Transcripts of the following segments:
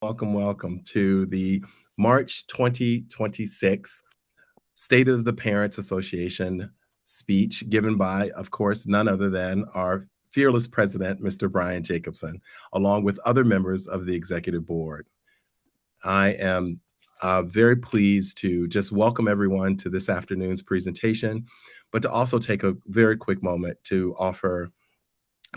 welcome, welcome to the March 2026 State of the Parents Association speech given by, of course, none other than our fearless president, Mr. Brian Jacobson, along with other members of the executive board. I am very pleased to just welcome everyone to this afternoon's presentation, but to also take a very quick moment to offer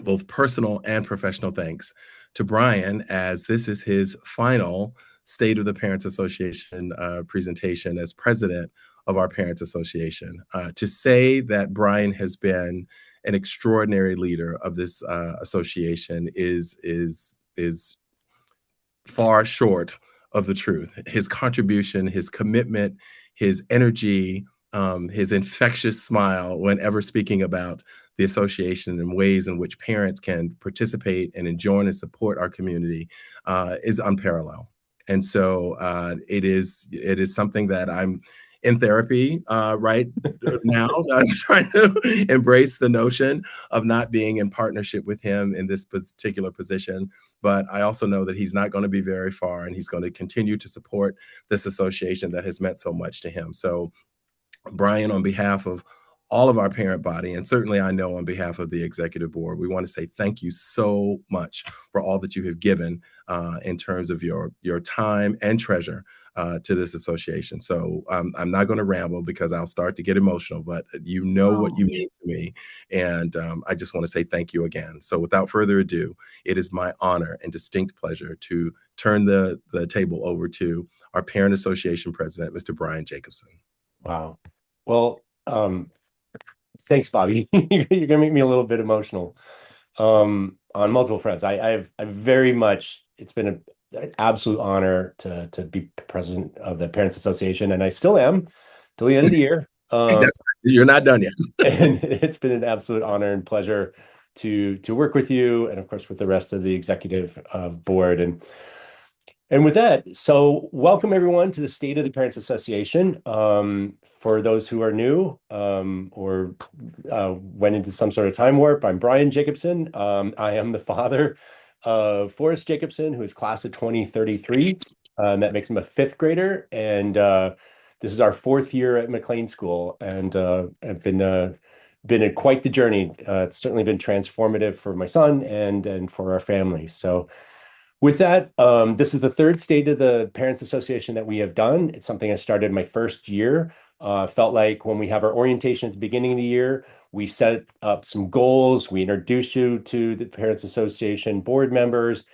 both personal and professional thanks to Brian, as this is his final State of the Parents Association presentation as president of our Parents Association. To say that Brian has been an extraordinary leader of this association is far short of the truth. His contribution, his commitment, his energy, his infectious smile whenever speaking about the association and ways in which parents can participate and join and support our community is unparalleled. And so it is something that I'm in therapy right now, trying to embrace the notion of not being in partnership with him in this particular position. But I also know that he's not going to be very far, and he's going to continue to support this association that has meant so much to him. So Brian, on behalf of all of our parent body, and certainly I know on behalf of the executive board, we want to say thank you so much for all that you have given in terms of your time and treasure to this association. So I'm not going to ramble because I'll start to get emotional, but you know what you mean to me. And I just want to say thank you again. So without further ado, it is my honor and distinct pleasure to turn the table over to our Parent Association president, Mr. Brian Jacobson. Wow. Well, thanks, Bobby. You're gonna make me a little bit emotional on multiple fronts. I've very much, it's been an absolute honor to be president of the Parents Association, and I still am till the end of the year. You're not done yet. And it's been an absolute honor and pleasure to work with you, and of course with the rest of the executive board. And with that, so welcome everyone to the State of the Parents Association. For those who are new or went into some sort of time warp, I'm Brian Jacobson. I am the father of Forrest Jacobson, who is class of 2033. That makes him a fifth grader. And this is our fourth year at McLean School. And I've been quite the journey. It's certainly been transformative for my son and for our family. So with that, this is the third State of the Parents Association that we have done. It's something I started my first year. Felt like when we have our orientation at the beginning of the year, we set up some goals, we introduce you to the Parents Association board members,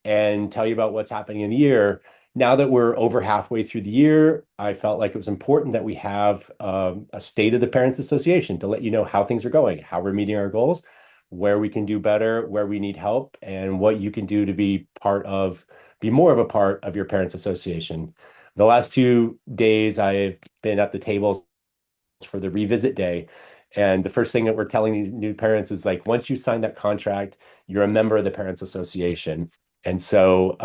and tell you about what's happening in the year. Now that we're over halfway through the year, I felt like it was important that we have a State of the Parents Association to let you know how things are going, how we're meeting our goals, where we can do better, where we need help, and what you can do to be more of a part of your Parents Association. The last 2 days, I've been at the tables for the revisit day. And the first thing that we're telling these new parents is like, once you sign that contract, you're a member of the Parents Association. And so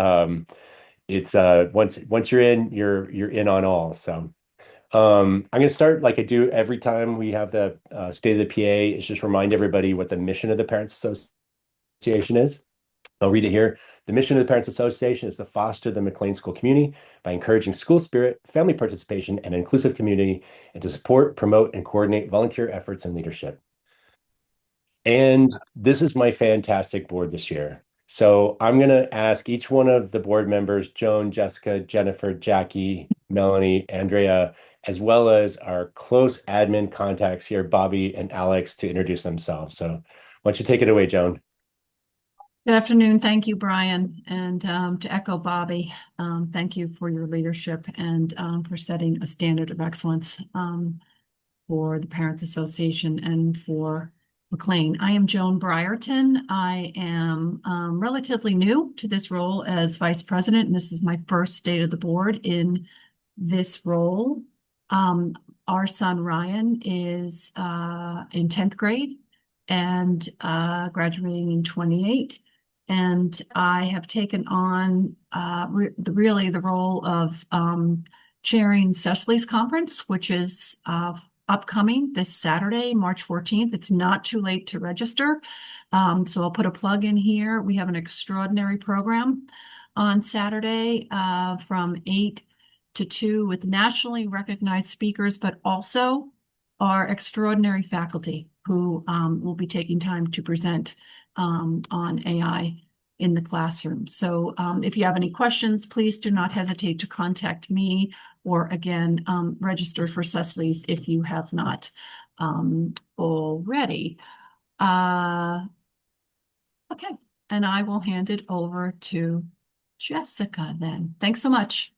it's once you're in, you're in on all. So I'm going to start like I do every time we have the State of the PA. Is just remind everybody what the mission of the Parents Association is. I'll read it here. The mission of the Parents Association is to foster the McLean School community by encouraging school spirit, family participation, and an inclusive community, and to support, promote, and coordinate volunteer efforts and leadership. And this is my fantastic board this year. So I'm going to ask each one of the board members, Joan, Jessica, Jennifer, Jackie, Melanie, Andrea, as well as our close admin contacts here, Bobby and Alex, to introduce themselves. So why don't you take it away, Joan? Good afternoon. Thank you, Brian. And to echo Bobby, thank you for your leadership and for setting a standard of excellence for the Parents Association and for McLean. I am Joan Brierton. I am relatively new to this role as vice president, and this is my first State of the Board in this role. Our son Ryan is in 10th grade and graduating in 28. And I have taken on really the role of chairing Cecily's conference, which is upcoming this Saturday, March 14th. It's not too late to register. So I'll put a plug in here. We have an extraordinary program. on Saturday from 8 to 2 with nationally recognized speakers, but also our extraordinary faculty who will be taking time to present on AI in the classroom. So if you have any questions, please do not hesitate to contact me or again, register for Cecily's if you have not already. Okay, and I will hand it over to Jessica then. Thanks so much.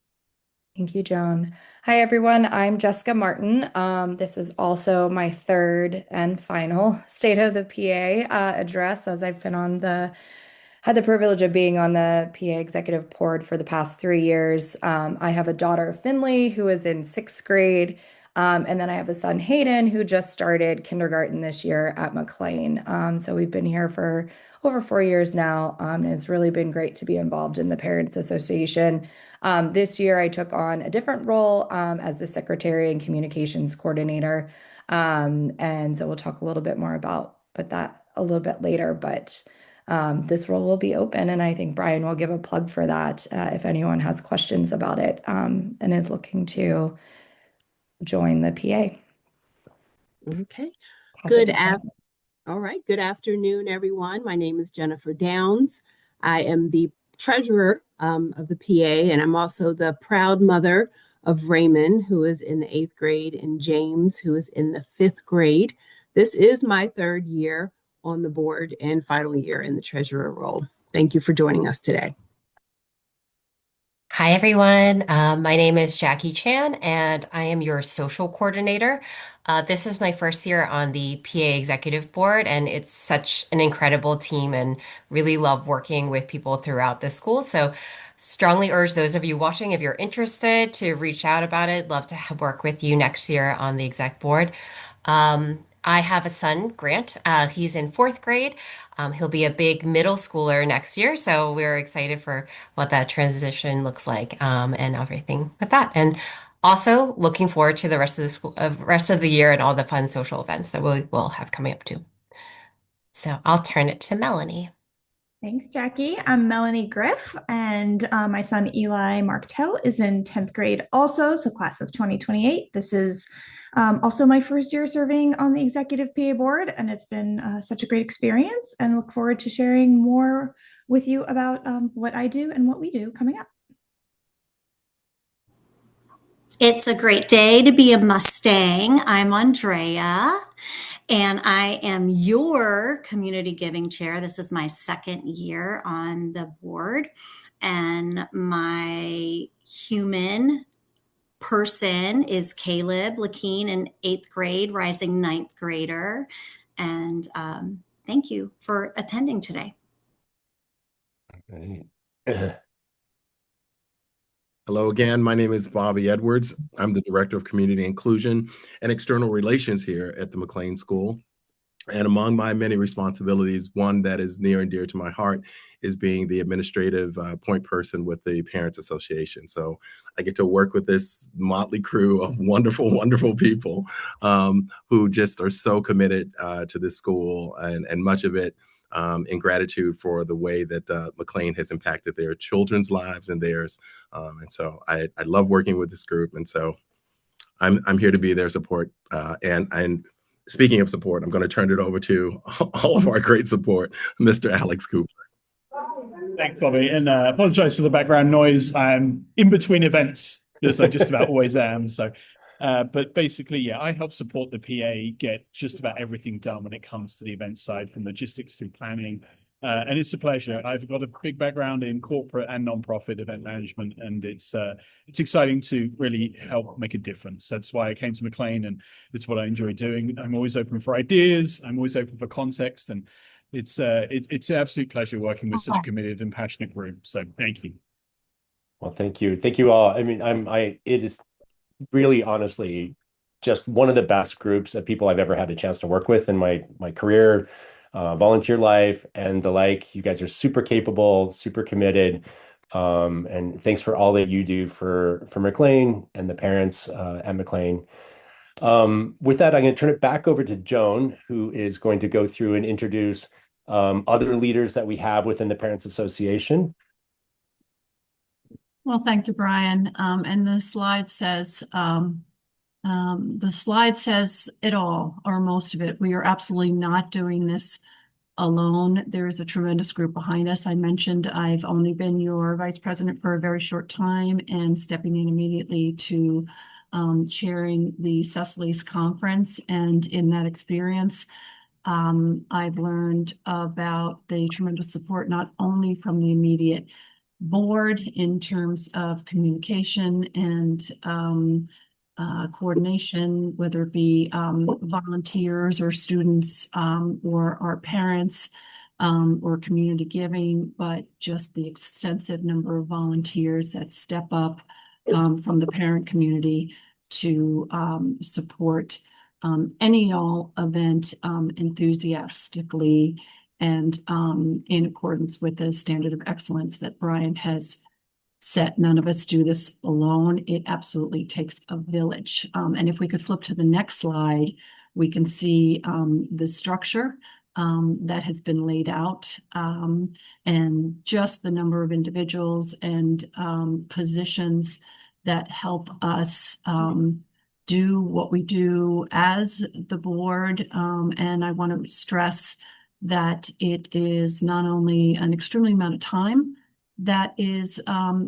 Thank you, Joan. Hi, everyone. I'm Jessica Martin. This is also my third and final State of the PA address, as I've been had the privilege of being on the PA Executive Board for the past 3 years. I have a daughter, Finley, who is in 6th grade. And then I have a son, Hayden, who just started kindergarten this year at McLean. So we've been here for over 4 years now. And it's really been great to be involved in the Parents Association. This year, I took on a different role as the Secretary and Communications Coordinator. And so we'll talk a little bit more about that a little bit later. But this role will be open, and I think Brian will give a plug for that if anyone has questions about it and is looking to join the PA. Okay. All right. Good afternoon, everyone. My name is Jennifer Downs. I am the treasurer of the PA, and I'm also the proud mother of Raymond, who is in the 8th grade, and James, who is in the 5th grade. This is my 3rd year on the board and final year in the treasurer role. Thank you for joining us today. Hi, everyone. My name is Jackie Chan, and I am your social coordinator. This is my first year on the PA Executive Board, and it's such an incredible team and really love working with people throughout the school. So strongly urge those of you watching, if you're interested, to reach out about it. Love to work with you next year on the exec board. I have a son, Grant. He's in 4th grade. He'll be a big middle schooler next year, so we're excited for what that transition looks like and everything with that. And also looking forward to the rest of the year and all the fun social events that we'll have coming up too. So I'll turn it to Melanie. Thanks, Jackie. I'm Melanie Griff, and my son Eli Marktel is in 10th grade also, so class of 2028. This is also my first year serving on the Executive PA Board, and it's been such a great experience, and look forward to sharing more with you about what I do and what we do coming up. It's a great day to be a Mustang. I'm Andrea, and I am your community giving chair. This is my 2nd year on the board, and my human person is Caleb Lakeen in 8th grade, rising 9th grader. And thank you for attending today. Okay. Hello again. My name is Bobby Edwards. I'm the Director of Community Inclusion and External Relations here at the McLean School. And among my many responsibilities, one that is near and dear to my heart is being the administrative point person with the Parents Association. So I get to work with this motley crew of wonderful, wonderful people who just are so committed to this school, and much of it in gratitude for the way that McLean has impacted their children's lives and theirs. And so I love working with this group. And so I'm here to be their support. And speaking of support, I'm going to turn it over to all of our great support, Mr. Alex Cooper. Thanks, Bobby. And apologize for the background noise. I'm in between events, as I just about always am. So, but basically, yeah, I help support the PA get just about everything done when it comes to the event side, from logistics through planning. And it's a pleasure. I've got a big background in corporate and nonprofit event management, and it's exciting to really help make a difference. That's why I came to McLean, and it's what I enjoy doing. I'm always open for ideas. I'm always open for context, and it's an absolute pleasure working with such a committed and passionate group. So thank you. Well, thank you all. I mean, it is really honestly just one of the best groups of people I've ever had a chance to work with in my career, volunteer life, and the like. You guys are super capable, super committed, and thanks for all that you do for McLean and the parents at McLean. With that, I'm going to turn it back over to Joan, who is going to go through and introduce other leaders that we have within the Parents Association. Well, thank you, Brian. And the slide says it all, or most of it. We are absolutely not doing this alone. There is a tremendous group behind us. I mentioned I've only been your vice president for a very short time and stepping in immediately to chairing the Cecily's conference. And in that experience, I've learned about the tremendous support, not only from the immediate board in terms of communication and coordination, whether it be volunteers or students or our parents or community giving, but just the extensive number of volunteers that step up from the parent community to support any all event enthusiastically and in accordance with the standard of excellence that Brian has set. None of us do this alone. It absolutely takes a village. And if we could flip to the next slide, we can see the structure that has been laid out and just the number of individuals and positions that help us do what we do as the board. And I want to stress that it is not only an extremely amount of time that is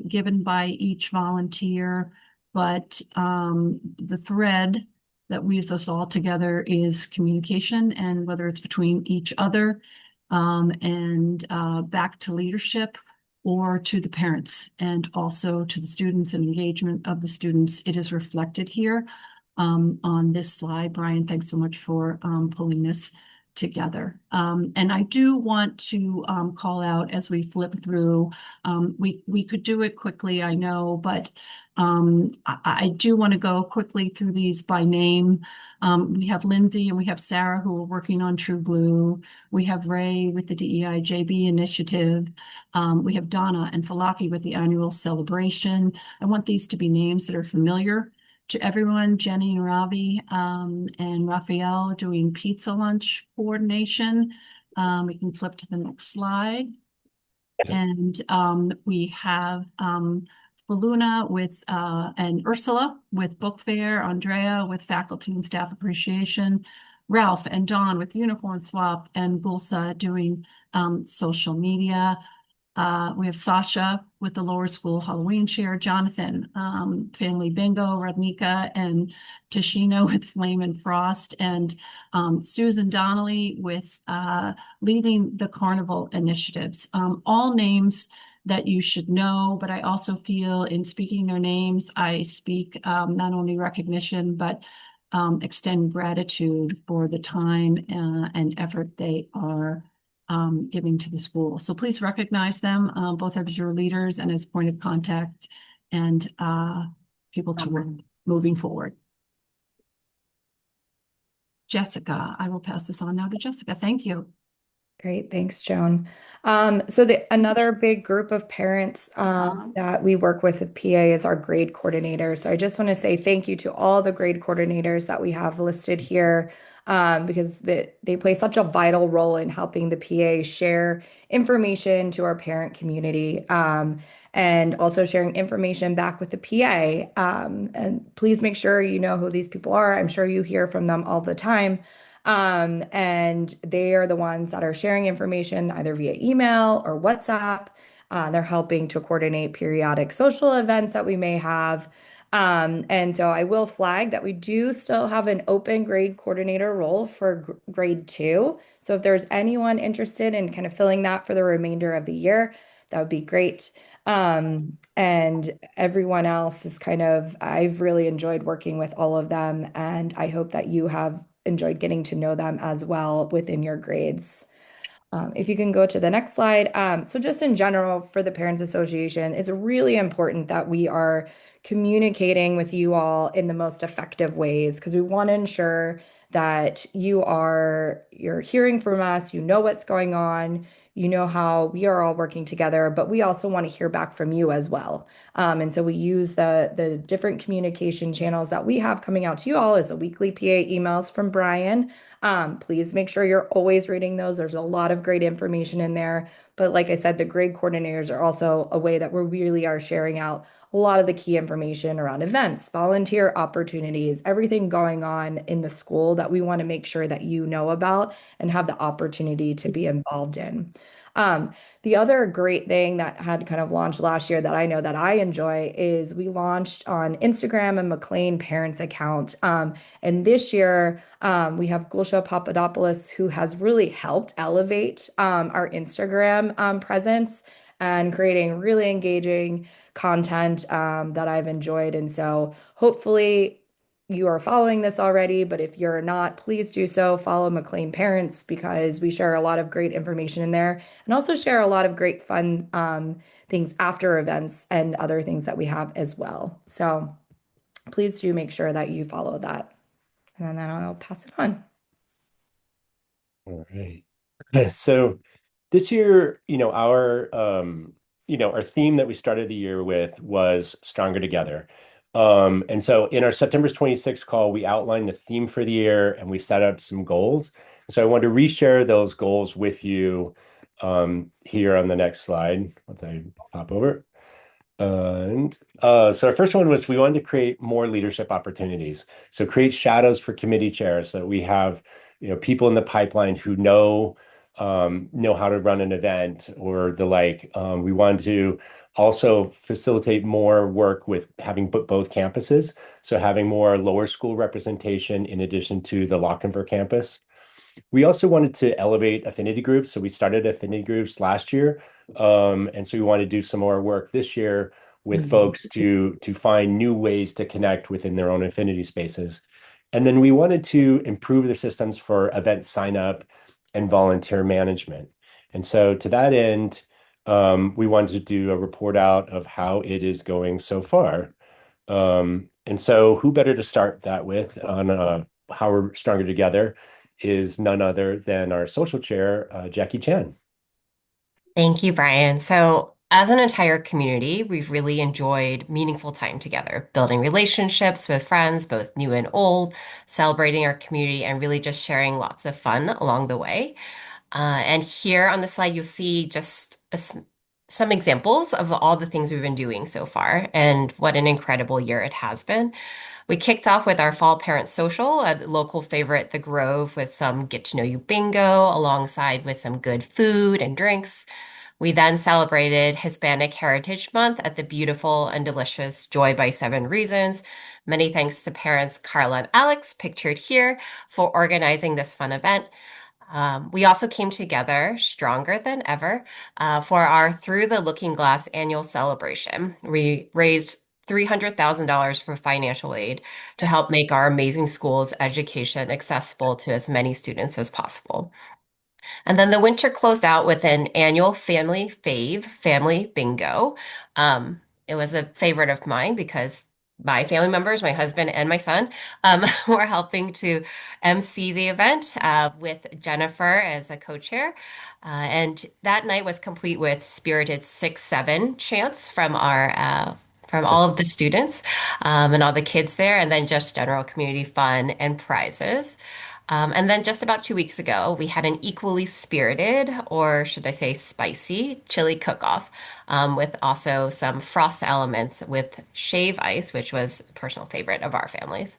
given by each volunteer, but the thread that weaves us all together is communication, and whether it's between each other and back to leadership or to the parents and also to the students and engagement of the students. It is reflected here on this slide. Brian, thanks so much for pulling this together. And I do want to call out as we flip through, we could do it quickly, I know, but I do want to go quickly through these by name. We have Lindsay and we have Sarah who are working on True Blue. We have Ray with the DEI JB initiative. We have Donna and Falaki with the annual celebration. I want these to be names that are familiar to everyone. Jenny and Ravi and Raphael doing pizza lunch coordination. We can flip to the next slide. And we have Faluna with and Ursula with book fair, Andrea with faculty and staff appreciation, Ralph and Dawn with uniform swap, and Bulsa doing social media. We have Sasha with the lower school Halloween chair, Jonathan, family bingo, Radnika and Tashina with Flame and Frost, and Susan Donnelly with leading the carnival initiatives. All names that you should know, but I also feel in speaking their names, I speak not only recognition, but extend gratitude for the time and effort they are giving to the school. So please recognize them, both as your leaders and as point of contact and people to work moving forward. Jessica, I will pass this on now to Jessica. Thank you. Great, thanks, Joan. So another big group of parents that we work with PA is our grade coordinators. So I just want to say thank you to all the grade coordinators that we have listed here because they play such a vital role in helping the PA share information to our parent community and also sharing information back with the PA. And please make sure you know who these people are. I'm sure you hear from them all the time. And they are the ones that are sharing information either via email or WhatsApp. They're helping to coordinate periodic social events that we may have. And so I will flag that we do still have an open grade coordinator role for grade 2. So if there's anyone interested in kind of filling that for the remainder of the year, that would be great. And everyone else is I've really enjoyed working with all of them, and I hope that you have enjoyed getting to know them as well within your grades. If you can go to the next slide. So just in general for the Parents Association, it's really important that we are communicating with you all in the most effective ways because we want to ensure that you're hearing from us, you know what's going on, you know how we are all working together, but we also want to hear back from you as well. And so we use the different communication channels that we have coming out to you all as the weekly PA emails from Brian. Please make sure you're always reading those. There's a lot of great information in there. But like I said, the grade coordinators are also a way that we really are sharing out a lot of the key information around events, volunteer opportunities, everything going on in the school that we want to make sure that you know about and have the opportunity to be involved in. The other great thing that had kind of launched last year that I know that I enjoy is we launched on Instagram a McLean Parents account. And this year, we have Gulsha Papadopoulos, who has really helped elevate our Instagram presence and creating really engaging content that I've enjoyed. And so hopefully you are following this already, but if you're not, please do so. Follow McLean Parents because we share a lot of great information in there and also share a lot of great fun things after events and other things that we have as well. So please do make sure that you follow that. And then I'll pass it on. All right. So this year, our theme that we started the year with was Stronger Together. And so in our September 26th call, we outlined the theme for the year and we set up some goals. So I want to reshare those goals with you here on the next slide. Once I pop over. And so our first one was we wanted to create more leadership opportunities. So create shadows for committee chairs so that we have people in the pipeline who know how to run an event or the like. We wanted to also facilitate more work with having both campuses. So having more lower school representation in addition to the Lochinver campus. We also wanted to elevate affinity groups. So we started affinity groups last year. And so we want to do some more work this year with folks to find new ways to connect within their own affinity spaces. And then we wanted to improve the systems for event sign up and volunteer management. And so to that end, we wanted to do a report out of how it is going so far. And so who better to start that with on how we're stronger together is none other than our social chair, Jackie Chan. Thank you, Brian. So, as an entire community, we've really enjoyed meaningful time together, building relationships with friends, both new and old, celebrating our community, and really just sharing lots of fun along the way. And here on the slide, you'll see just some examples of all the things we've been doing so far and what an incredible year it has been. We kicked off with our fall parent social, a local favorite, The Grove, with some get to know you bingo alongside with some good food and drinks. We then celebrated Hispanic Heritage Month at the beautiful and delicious Joy by Seven Reasons. Many thanks to parents Carla and Alex, pictured here, for organizing this fun event. We also came together stronger than ever for our Through the Looking Glass annual celebration. We raised $300,000 for financial aid to help make our amazing school's education accessible to as many students as possible. And then the winter closed out with an annual family fave, family bingo. It was a favorite of mine because my family members, my husband and my son, were helping to MC the event with Jennifer as a co-chair. And that night was complete with spirited 6-7 chants from all of the students and all the kids there, and then just general community fun and prizes. And then just about 2 weeks ago, we had an equally spirited, or should I say spicy, chili cook-off with also some frost elements with shave ice, which was a personal favorite of our families.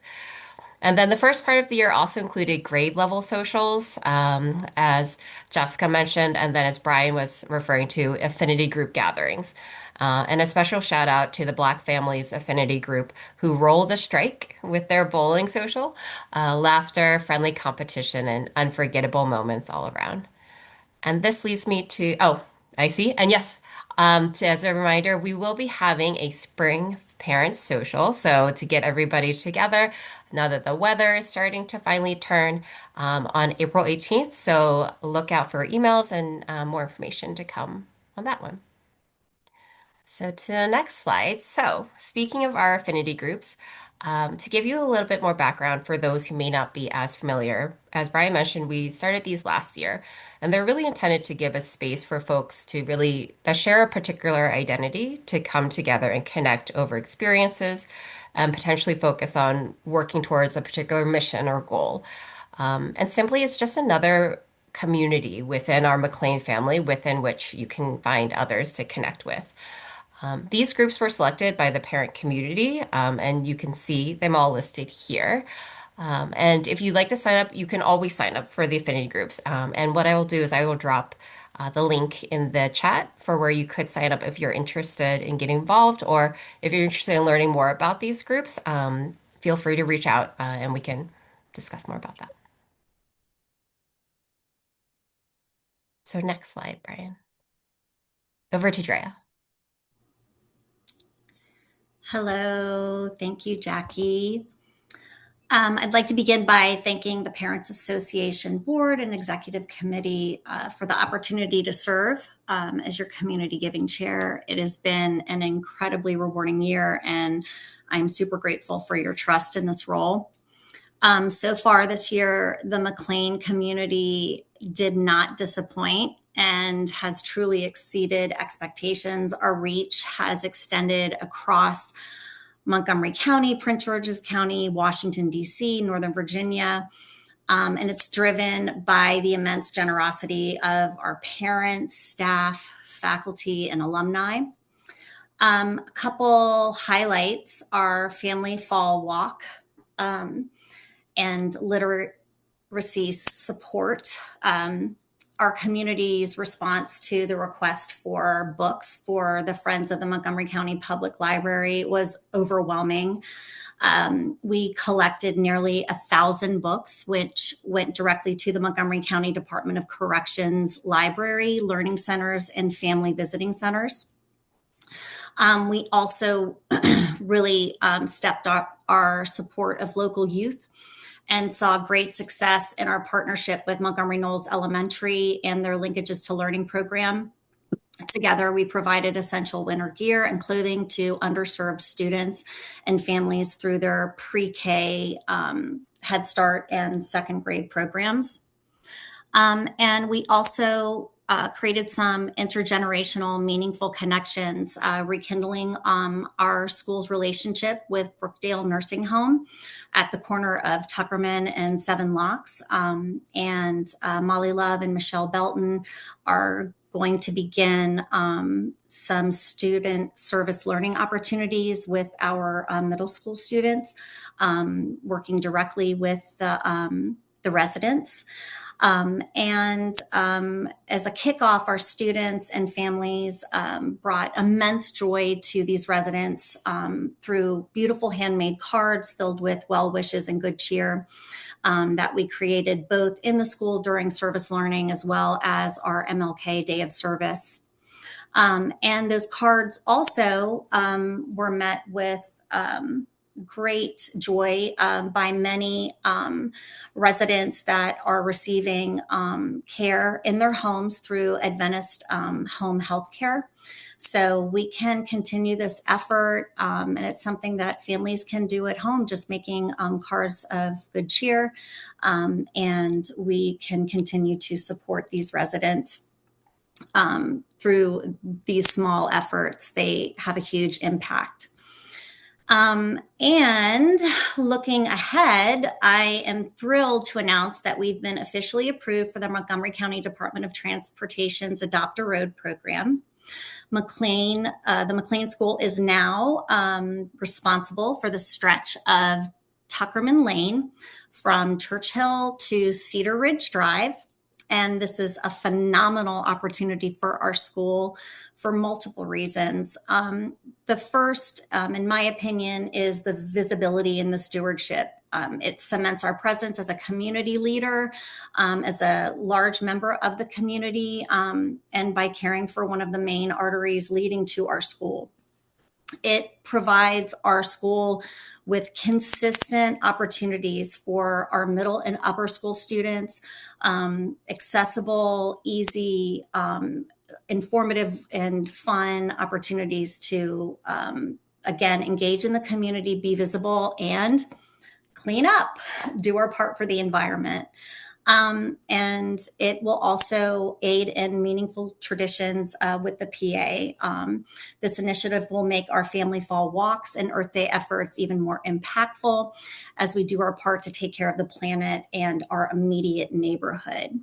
And then the first part of the year also included grade level socials, as Jessica mentioned, and then as Brian was referring to, affinity group gatherings. And a special shout out to the Black Families Affinity Group who rolled a strike with their bowling social, laughter, friendly competition, and unforgettable moments all around. And this leads me to, I see. And yes, as a reminder, we will be having a spring parents social. So to get everybody together, now that the weather is starting to finally turn on April 18th. So look out for emails and more information to come on that one. So to the next slide. So speaking of our affinity groups, To give you a little bit more background for those who may not be as familiar, as Brian mentioned, we started these last year, and they're really intended to give a space for folks to really that share a particular identity to come together and connect over experiences and potentially focus on working towards a particular mission or goal. And simply, it's just another community within our McLean family within which you can find others to connect with. These groups were selected by the parent community, and you can see them all listed here. And if you'd like to sign up, you can always sign up for the affinity groups. And what I will do is I will drop the link in the chat for where you could sign up if you're interested in getting involved, or if you're interested in learning more about these groups, feel free to reach out and we can discuss more about that. So next slide, Brian. Over to Drea. Hello, thank you, Jackie. I'd like to begin by thanking the Parents Association Board and Executive Committee for the opportunity to serve as your community giving chair. It has been an incredibly rewarding year, and I'm super grateful for your trust in this role. So far this year, the McLean community did not disappoint and has truly exceeded expectations. Our reach has extended across Montgomery County, Prince George's County, Washington, D.C., Northern Virginia, and it's driven by the immense generosity of our parents, staff, faculty, and alumni. A couple highlights are Family Fall Walk and literacy support. Our community's response to the request for books for the Friends of the Montgomery County Public Library was overwhelming. We collected nearly 1,000 books, which went directly to the Montgomery County Department of Corrections Library, Learning Centers, and Family Visiting Centers. We also really stepped up our support of local youth and saw great success in our partnership with Montgomery Knowles Elementary and their Linkages to Learning program. Together, we provided essential winter gear and clothing to underserved students and families through their pre-K, Head Start, and second grade programs. And we also created some intergenerational meaningful connections, rekindling our school's relationship with Brookdale Nursing Home at the corner of Tuckerman and Seven Locks. And Molly Love and Michelle Belton are going to begin some student service learning opportunities with our middle school students, working directly with the residents. And as a kickoff, our students and families brought immense joy to these residents through beautiful handmade cards filled with well wishes and good cheer that we created both in the school during service learning as well as our MLK Day of Service. And those cards also were met with great joy by many residents that are receiving care in their homes through Adventist home health care. So we can continue this effort, and it's something that families can do at home, just making cards of good cheer, and we can continue to support these residents through these small efforts. They have a huge impact. And looking ahead, I am thrilled to announce that we've been officially approved for the Montgomery County Department of Transportation's Adopt a Road program. The McLean School is now responsible for the stretch of Tuckerman Lane from Churchill to Cedar Ridge Drive. And this is a phenomenal opportunity for our school for multiple reasons. The first, in my opinion, is the visibility and the stewardship. It cements our presence as a community leader, as a large member of the community, and by caring for one of the main arteries leading to our school. It provides our school with consistent opportunities for our middle and upper school students, accessible, easy, informative, and fun opportunities to again, engage in the community, be visible, and clean up, do our part for the environment. And it will also aid in meaningful traditions with the PA. This initiative will make our family fall walks and Earth Day efforts even more impactful as we do our part to take care of the planet and our immediate neighborhood.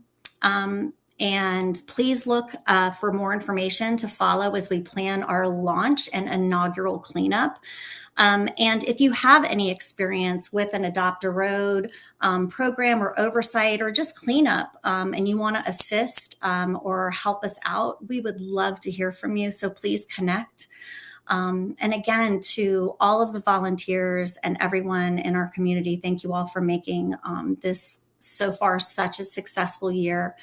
And please look for more information to follow as we plan our launch and inaugural cleanup. And if you have any experience with an Adopt a Road program or oversight or just cleanup, and you want to assist or help us out, we would love to hear from you. So please connect. And again, to all of the volunteers and everyone in our community, thank you all for making this so far such a successful year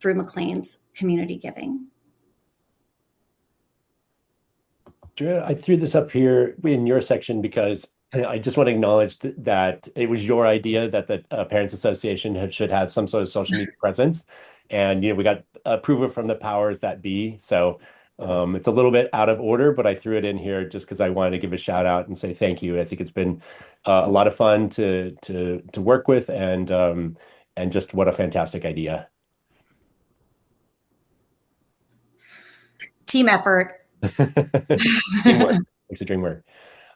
through McLean's community giving. I threw this up here in your section because I just want to acknowledge that it was your idea that the Parents Association should have some sort of social media presence. And, we got approval from the powers that be. So it's a little bit out of order, but I threw it in here just because I wanted to give a shout out and say thank you. I think it's been a lot of fun to work with, and just what a fantastic idea. Team effort. Teamwork makes the dream work.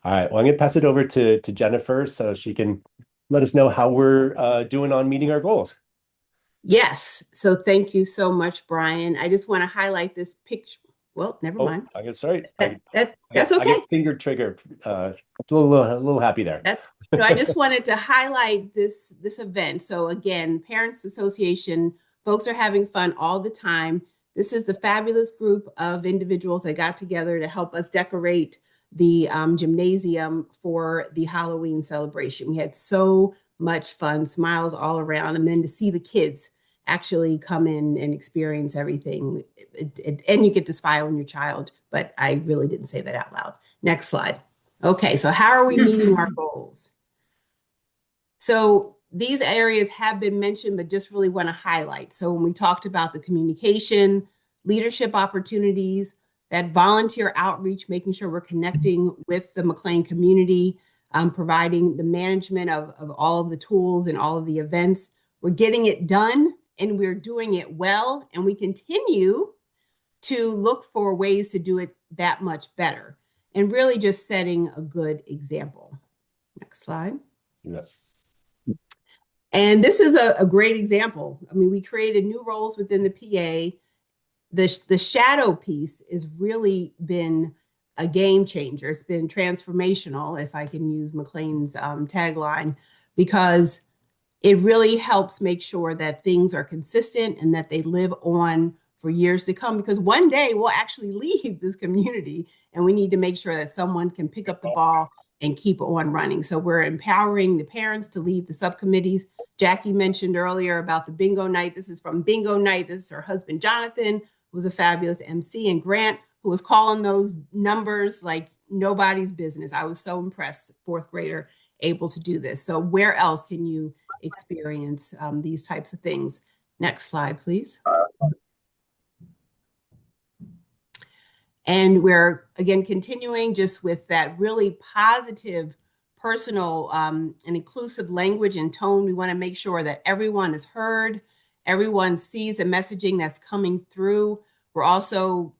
All right. Well, I'm going to pass it over to Jennifer so she can let us know how we're doing on meeting our goals. Yes. So thank you so much, Brian. I just want to highlight this picture. Well, never mind. I get sorry. That's okay. I get finger triggered. A little happy there. So I just wanted to highlight this event. So again, Parents Association, folks are having fun all the time. This is the fabulous group of individuals that got together to help us decorate the gymnasium for the Halloween celebration. We had so much fun, smiles all around, and then to see the kids actually come in and experience everything. And you get to spy on your child, but I really didn't say that out loud. Next slide. Okay, so how are we meeting our goals? So these areas have been mentioned, but just really want to highlight. So when we talked about the communication, leadership opportunities, that volunteer outreach, making sure we're connecting with the McLean community, providing the management of all of the tools and all of the events, we're getting it done and we're doing it well. And we continue to look for ways to do it that much better and really just setting a good example. Next slide. Yes. And this is a great example. I mean, we created new roles within the PA. The shadow piece has really been a game changer. It's been transformational, if I can use McLean's tagline, because it really helps make sure that things are consistent and that they live on for years to come, because one day we'll actually leave this community and we need to make sure that someone can pick up the ball and keep on running. So we're empowering the parents to lead the subcommittees. Jackie mentioned earlier about the bingo night. This is from bingo night. This is her husband, Jonathan, who was a fabulous MC, and Grant, who was calling those numbers like nobody's business. I was so impressed, fourth grader, able to do this. So where else can you experience these types of things? Next slide, please. And we're, again, continuing just with that really positive, personal, and inclusive language and tone. We want to make sure that everyone is heard, everyone sees the messaging that's coming through. We're also,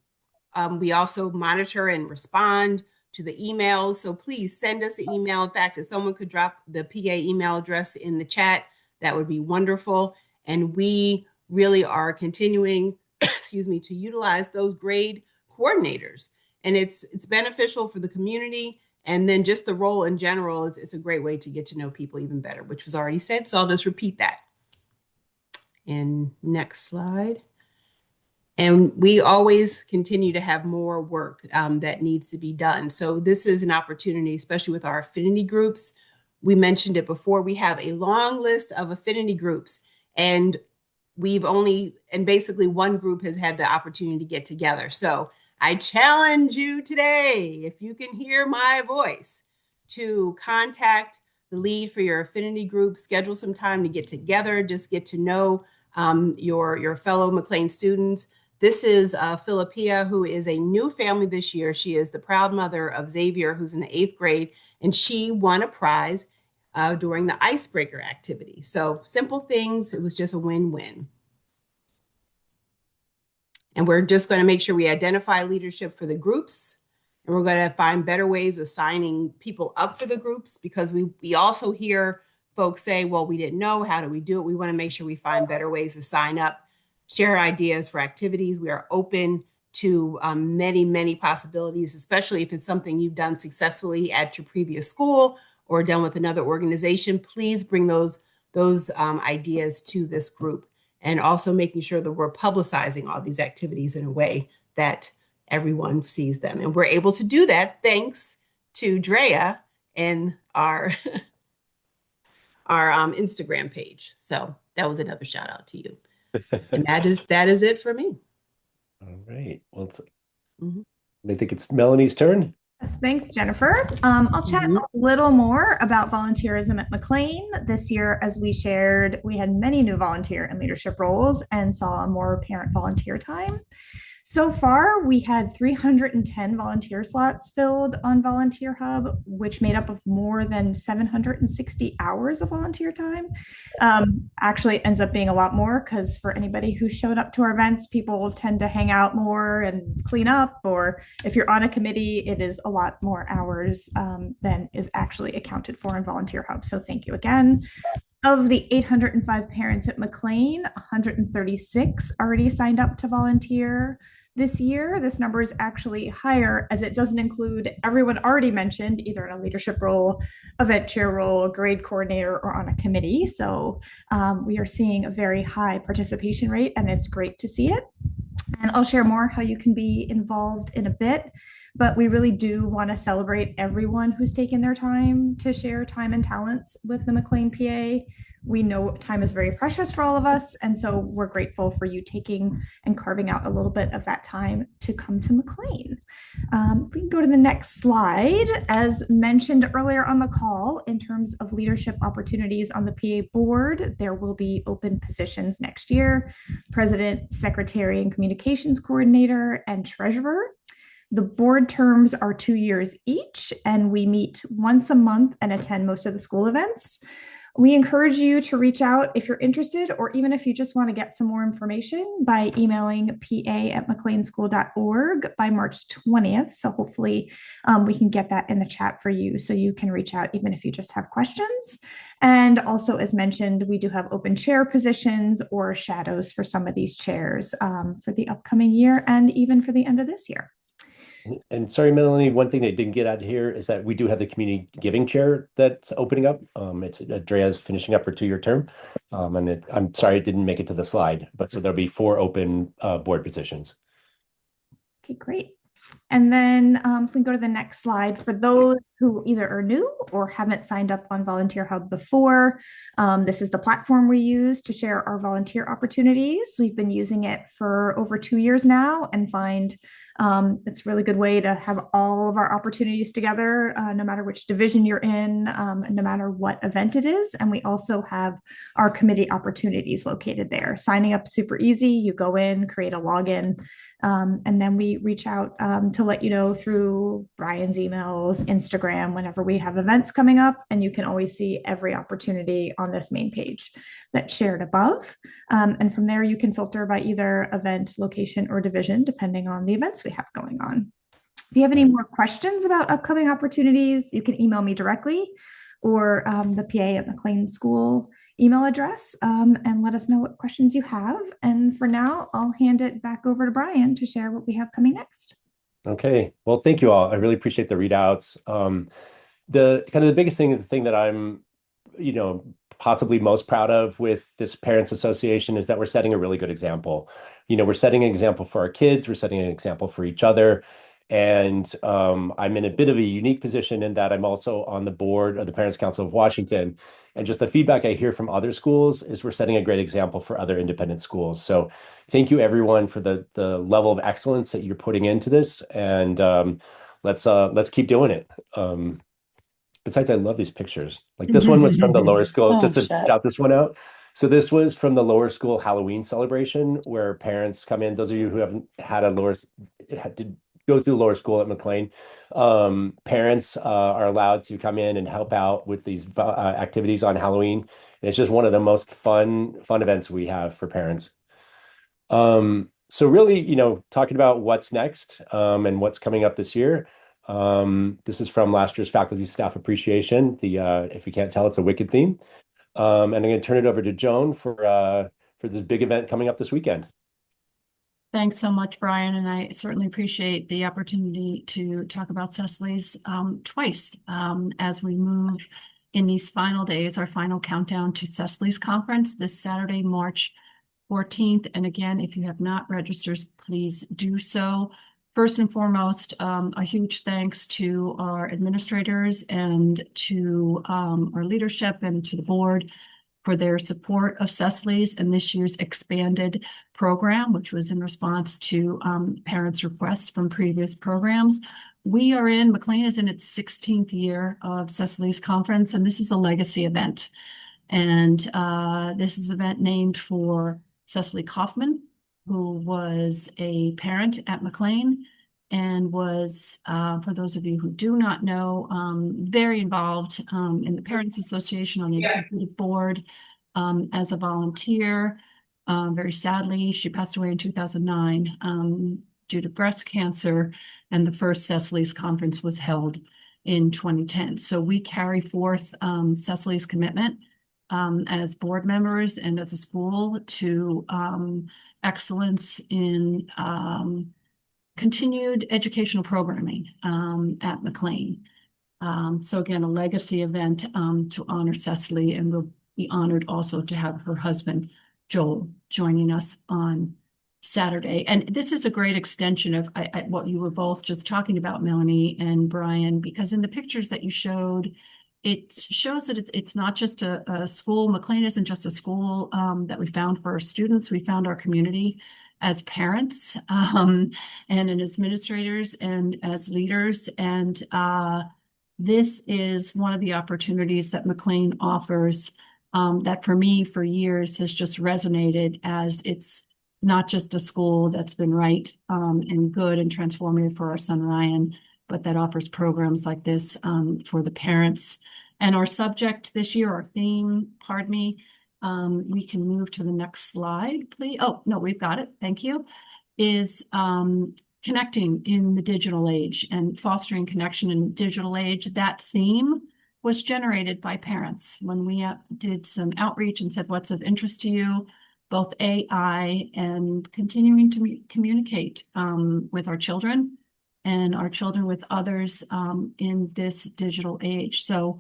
we also monitor and respond to the emails. So please send us an email. In fact, if someone could drop the PA email address in the chat, that would be wonderful. And we really are continuing, excuse me, to utilize those grade coordinators. And it's beneficial for the community. And then just the role in general, it's a great way to get to know people even better, which was already said. So I'll just repeat that. And next slide. And we always continue to have more work that needs to be done. So this is an opportunity, especially with our affinity groups. We mentioned it before. We have a long list of affinity groups, and basically one group has had the opportunity to get together. So I challenge you today, if you can hear my voice, to contact the lead for your affinity group, schedule some time to get together, just get to know your fellow McLean students. This is Philippia, who is a new family this year. She is the proud mother of Xavier, who's in the 8th grade, and she won a prize during the icebreaker activity. So simple things. It was just a win-win. And we're just going to make sure we identify leadership for the groups. And we're going to find better ways of signing people up for the groups, because we also hear folks say, well, we didn't know. How do we do it? We want to make sure we find better ways to sign up, share ideas for activities. We are open to many, many possibilities, especially if it's something you've done successfully at your previous school or done with another organization. Please bring those ideas to this group, and also making sure that we're publicizing all these activities in a way that everyone sees them. And we're able to do that thanks to Drea and our Instagram page. So that was another shout out to you. And that is it for me. All right. Well, I think it's Melanie's turn. Yes, thanks, Jennifer. I'll chat a little more about volunteerism at McLean. This year, as we shared, we had many new volunteer and leadership roles and saw more parent volunteer time. So far, we had 310 volunteer slots filled on Volunteer Hub, which made up of more than 760 hours of volunteer time. Actually ends up being a lot more, because for anybody who showed up to our events, people tend to hang out more and clean up, or if you're on a committee, it is a lot more hours than is actually accounted for in Volunteer Hub. So thank you again. Of the 805 parents at McLean, 136 already signed up to volunteer this year. This number is actually higher, as it doesn't include everyone already mentioned, either in a leadership role, event chair role, grade coordinator, or on a committee. So we are seeing a very high participation rate, and it's great to see it. And I'll share more how you can be involved in a bit. But we really do want to celebrate everyone who's taken their time to share time and talents with the McLean PA. We know time is very precious for all of us, and so we're grateful for you taking and carving out a little bit of that time to come to McLean. If we can go to the next slide, as mentioned earlier on the call, in terms of leadership opportunities on the PA board, there will be open positions next year: president, secretary, and communications coordinator, and treasurer. The board terms are 2 years each, and we meet once a month and attend most of the school events. We encourage you to reach out if you're interested, or even if you just want to get some more information, by emailing pa@mcleanschool.org by March 20th. So hopefully we can get that in the chat for you, so you can reach out even if you just have questions. And also, as mentioned, we do have open chair positions or shadows for some of these chairs for the upcoming year and even for the end of this year. And sorry, Melanie, one thing they didn't get out here is that we do have the community giving chair that's opening up. It's Drea's finishing up her 2-year term. I'm sorry it didn't make it to the slide, but so there'll be 4 open board positions. Okay, great. And then if we go to the next slide, for those who either are new or haven't signed up on Volunteer Hub before, this is the platform we use to share our volunteer opportunities. We've been using it for over 2 years now, and find it's a really good way to have all of our opportunities together, no matter which division you're in, no matter what event it is. And we also have our committee opportunities located there. Signing up super easy. You go in, create a login, and then we reach out to let you know through Brian's emails, Instagram, whenever we have events coming up. And you can always see every opportunity on this main page that's shared above. And from there, you can filter by either event, location, or division, depending on the events we have going on. If you have any more questions about upcoming opportunities, you can email me directly, or the pa@McLean School email address, and let us know what questions you have. And for now, I'll hand it back over to Brian to share what we have coming next. Okay. Well, thank you all. I really appreciate the readouts. The biggest thing, the thing that I'm, possibly most proud of with this Parents Association is that we're setting a really good example. We're setting an example for our kids. We're setting an example for each other. And I'm in a bit of a unique position in that I'm also on the board of the Parents Council of Washington. And just the feedback I hear from other schools is we're setting a great example for other independent schools. So thank you, everyone, for the level of excellence that you're putting into this. And let's keep doing it. Besides, I love these pictures. Like this one was from the lower school, just to shout this one out. So this was from the lower school Halloween celebration where parents come in. Those of you who haven't had had to go through lower school at McLean, parents are allowed to come in and help out with these activities on Halloween. And it's just one of the most fun events we have for parents. So really, talking about what's next and what's coming up this year. This is from last year's faculty staff appreciation. If you can't tell, it's a Wicked theme. And I'm going to turn it over to Joan for this big event coming up this weekend. Thanks so much, Brian, and I certainly appreciate the opportunity to talk about Cecily's twice as we move in these final days, our final countdown to Cecily's conference this Saturday, March 14th. And again, if you have not registered, please do so. First and foremost, a huge thanks to our administrators and to our leadership and to the board for their support of Cecily's and this year's expanded program, which was in response to parents' requests from previous programs. McLean is in its 16th year of Cecily's Conference, and this is a legacy event. And this is an event named for Cecily Kaufman, who was a parent at McLean and was, for those of you who do not know, very involved in the Parents Association on the executive board as a volunteer. Very sadly, she passed away in 2009 due to breast cancer, and the first Cecily's Conference was held in 2010. So we carry forth Cecily's commitment as board members and as a school to excellence in continued educational programming at McLean. So again, a legacy event to honor Cecily, and we'll be honored also to have her husband, Joel, joining us on Saturday. And this is a great extension of what you were both just talking about, Melanie and Brian, because in the pictures that you showed, it shows that it's not just a school. McLean isn't just a school that we found for our students. We found our community as parents and as administrators and as leaders. And this is one of the opportunities that McLean offers that for me for years has just resonated as it's not just a school that's been right and good and transformative for our son Ryan, but that offers programs like this for the parents. And our subject this year, our theme, pardon me, we can move to the next slide, please. Oh, no, we've got it. Thank you. Is connecting in the digital age and fostering connection in the digital age. That theme was generated by parents when we did some outreach and said, what's of interest to you? Both AI and continuing to communicate with our children and our children with others in this digital age. So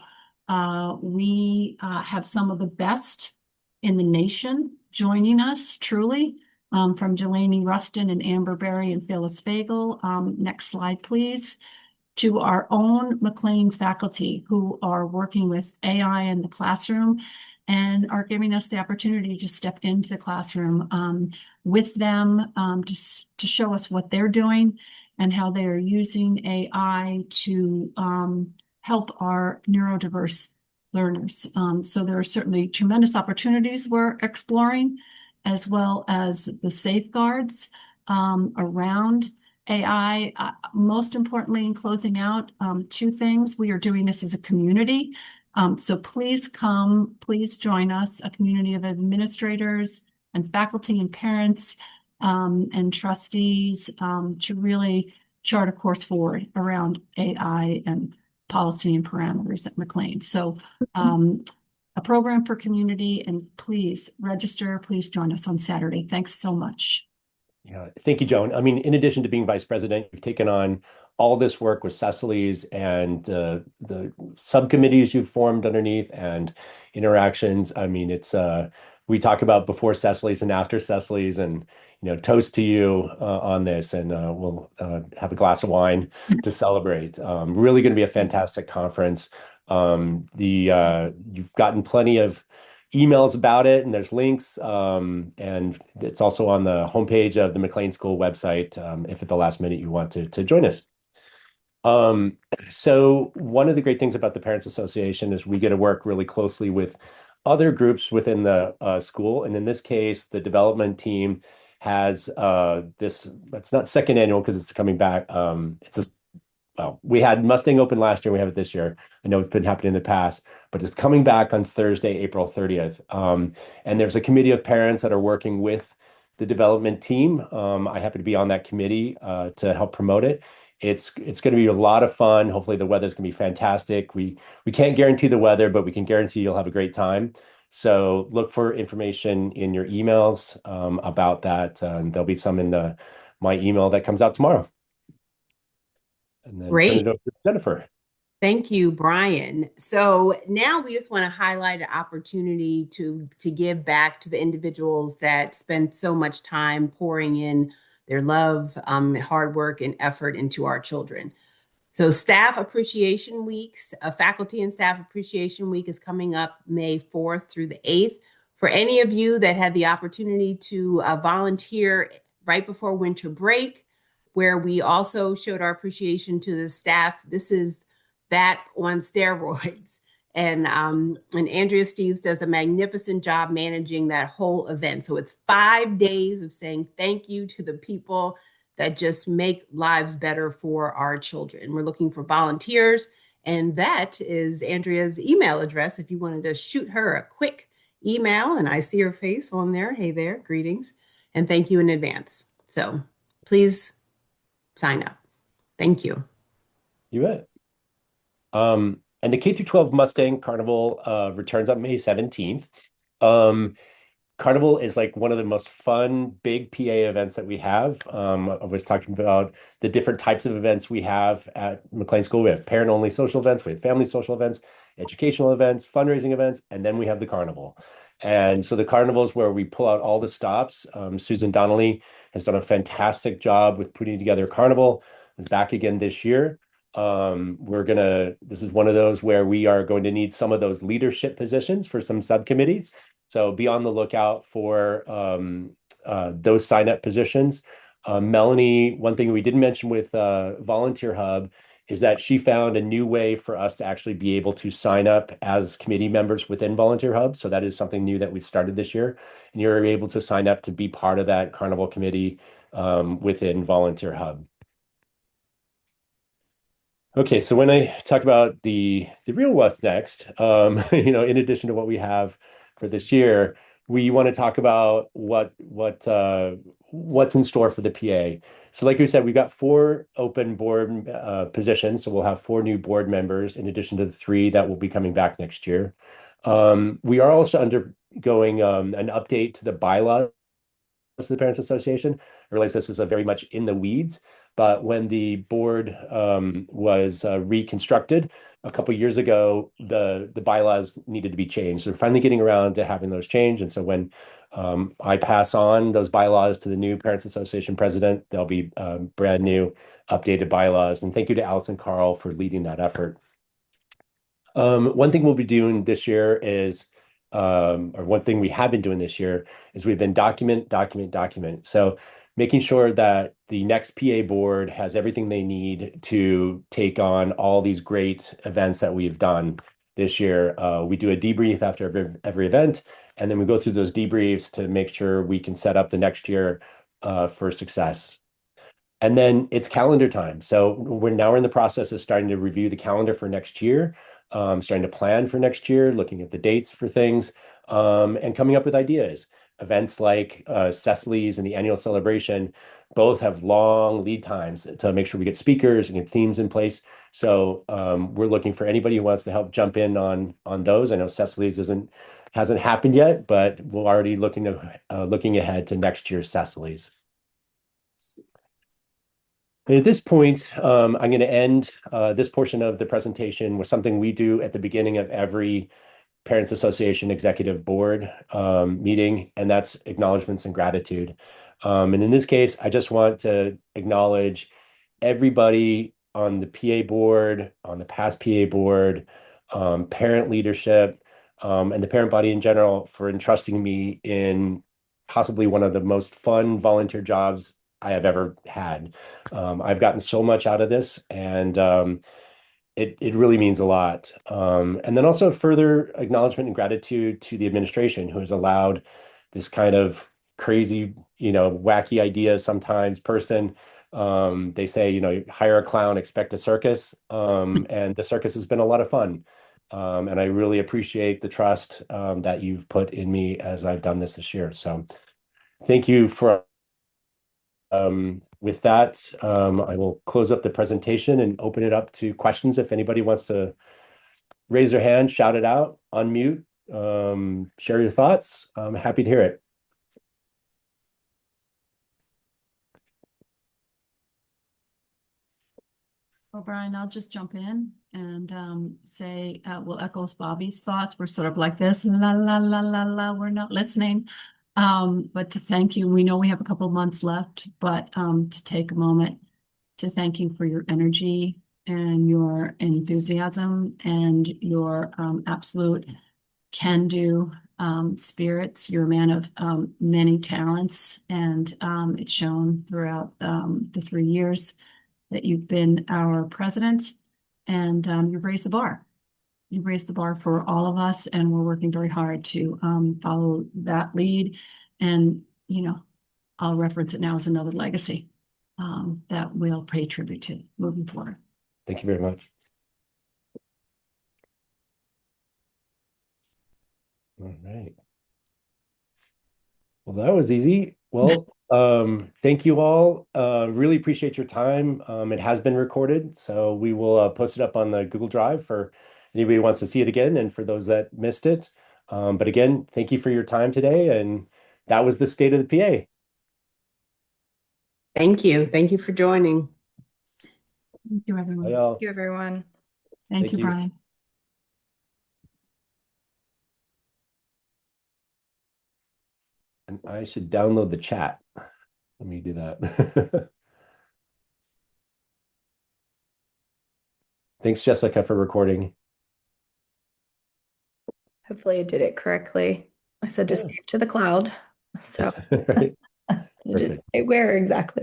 we have some of the best in the nation joining us, truly, from Delaney Rustin and Amber Berry and Phyllis Fagel. Next slide, please. To our own McLean faculty who are working with AI in the classroom and are giving us the opportunity to step into the classroom with them to show us what they're doing and how they are using AI to help our neurodiverse learners. So there are certainly tremendous opportunities we're exploring, as well as the safeguards around AI. Most importantly, in closing out, two things. We are doing this as a community. So please come, please join us, a community of administrators and faculty and parents and trustees to really chart a course forward around AI and policy and parameters at McLean. So a program for community, and please register, please join us on Saturday. Thanks so much. Yeah, thank you, Joan. I mean, in addition to being vice president, you've taken on all this work with Cecily's and the subcommittees you've formed underneath and interactions. I mean, it's we talk about before Cecily's and after Cecily's, and toast to you on this, and we'll have a glass of wine to celebrate. Really going to be a fantastic conference. You've gotten plenty of emails about it, and there's links, and it's also on the homepage of the McLean School website if at the last minute you want to join us. So one of the great things about the Parents Association is we get to work really closely with other groups within the school. And in this case, the development team has it's not second annual because it's coming back. Well, we had Mustang open last year. We have it this year. I know it's been happening in the past, but it's coming back on Thursday, April 30th. And there's a committee of parents that are working with the development team. I happen to be on that committee to help promote it. It's going to be a lot of fun. Hopefully the weather's going to be fantastic. We can't guarantee the weather, but we can guarantee you'll have a great time. So look for information in your emails about that. And there'll be some in my email that comes out tomorrow. And then Great. turn it over to Jennifer. Thank you, Brian. So now we just want to highlight an opportunity to give back to the individuals that spend so much time pouring in their love, hard work, and effort into our children. So Staff Appreciation Weeks, Faculty and Staff Appreciation Week is coming up May 4th through the 8th. For any of you that had the opportunity to volunteer right before winter break, where we also showed our appreciation to the staff, this is that on steroids. And Andrea Steves does a magnificent job managing that whole event. So it's 5 days of saying thank you to the people that just make lives better for our children. We're looking for volunteers, and that is Andrea's email address if you wanted to shoot her a quick email. And I see her face on there. Hey there, greetings, and thank you in advance. So please sign up. Thank you. You bet. And the K-12 Mustang Carnival returns on May 17th. Carnival is like one of the most fun, big PA events that we have. I was talking about the different types of events we have at McLean School. We have parent-only social events, we have family social events, educational events, fundraising events, and then we have the Carnival. And so the Carnival is where we pull out all the stops. Susan Donnelly has done a fantastic job with putting together a Carnival. Is back again this year. This is one of those where we are going to need some of those leadership positions for some subcommittees. So be on the lookout for those sign-up positions. Melanie, one thing we didn't mention with Volunteer Hub is that she found a new way for us to actually be able to sign up as committee members within Volunteer Hub. So that is something new that we've started this year. And you're able to sign up to be part of that Carnival committee within Volunteer Hub. Okay, so when I talk about the real what's next, in addition to what we have for this year, we want to talk about what's in store for the PA. So like we said, we've got 4 open board positions. So we'll have 4 new board members in addition to the 3 that will be coming back next year. We are also undergoing an update to the bylaws of the Parents Association. I realize this is a very much in the weeds, but when the board was reconstructed a couple of years ago, the bylaws needed to be changed. So we're finally getting around to having those changed. And so when I pass on those bylaws to the new Parents Association president, there'll be brand new updated bylaws. And thank you to Allison Carl for leading that effort. One thing we'll be doing this year is, or one thing we have been doing this year is we've been document. So making sure that the next PA board has everything they need to take on all these great events that we've done this year. We do a debrief after every event, and then we go through those debriefs to make sure we can set up the next year for success. And then it's calendar time. So we're in the process of starting to review the calendar for next year, starting to plan for next year, looking at the dates for things, and coming up with ideas. Events like Cecily's and the annual celebration both have long lead times to make sure we get speakers and get themes in place. So we're looking for anybody who wants to help jump in on those. I know Cecily's hasn't happened yet, but we're already looking ahead to next year's Cecily's. And at this point, I'm going to end this portion of the presentation with something we do at the beginning of every Parents Association Executive Board meeting, and that's acknowledgements and gratitude. And in this case, I just want to acknowledge everybody on the PA board, on the past PA board, parent leadership, and the parent body in general for entrusting me in possibly one of the most fun volunteer jobs I have ever had. I've gotten so much out of this, and it really means a lot. And then also further acknowledgement and gratitude to the administration who has allowed this kind of crazy, wacky idea sometimes person. They say, hire a clown, expect a circus. And the circus has been a lot of fun. And I really appreciate the trust that you've put in me as I've done this year. So thank you for with that, I will close up the presentation and open it up to questions. If anybody wants to raise their hand, shout it out, unmute, share your thoughts. I'm happy to hear it. Well, Brian, I'll just jump in and say we'll echo Bobby's thoughts. We're sort of like this, la la la la la. We're not listening. But to thank you, we know we have a couple of months left, but to take a moment to thank you for your energy and your enthusiasm and your absolute can-do spirits. You're a man of many talents, and it's shown throughout the 3 years that you've been our president, and you've raised the bar. You've raised the bar for all of us, and we're working very hard to follow that lead. And, I'll reference it now as another legacy that we'll pay tribute to moving forward. Thank you very much. All right. Well, that was easy. Well, thank you all. Really appreciate your time. It has been recorded, so we will post it up on the Google Drive for anybody who wants to see it again, and for those that missed it. But again, thank you for your time today, and that was the State of the PA. Thank you. Thank you for joining. Thank you, everyone. Bye, all. Thank you, everyone. Thank you, Brian. And I should download the chat. Let me do that. Thanks, Jessica, for recording. Hopefully I did it correctly. I said to save to the cloud. So Right. where exactly?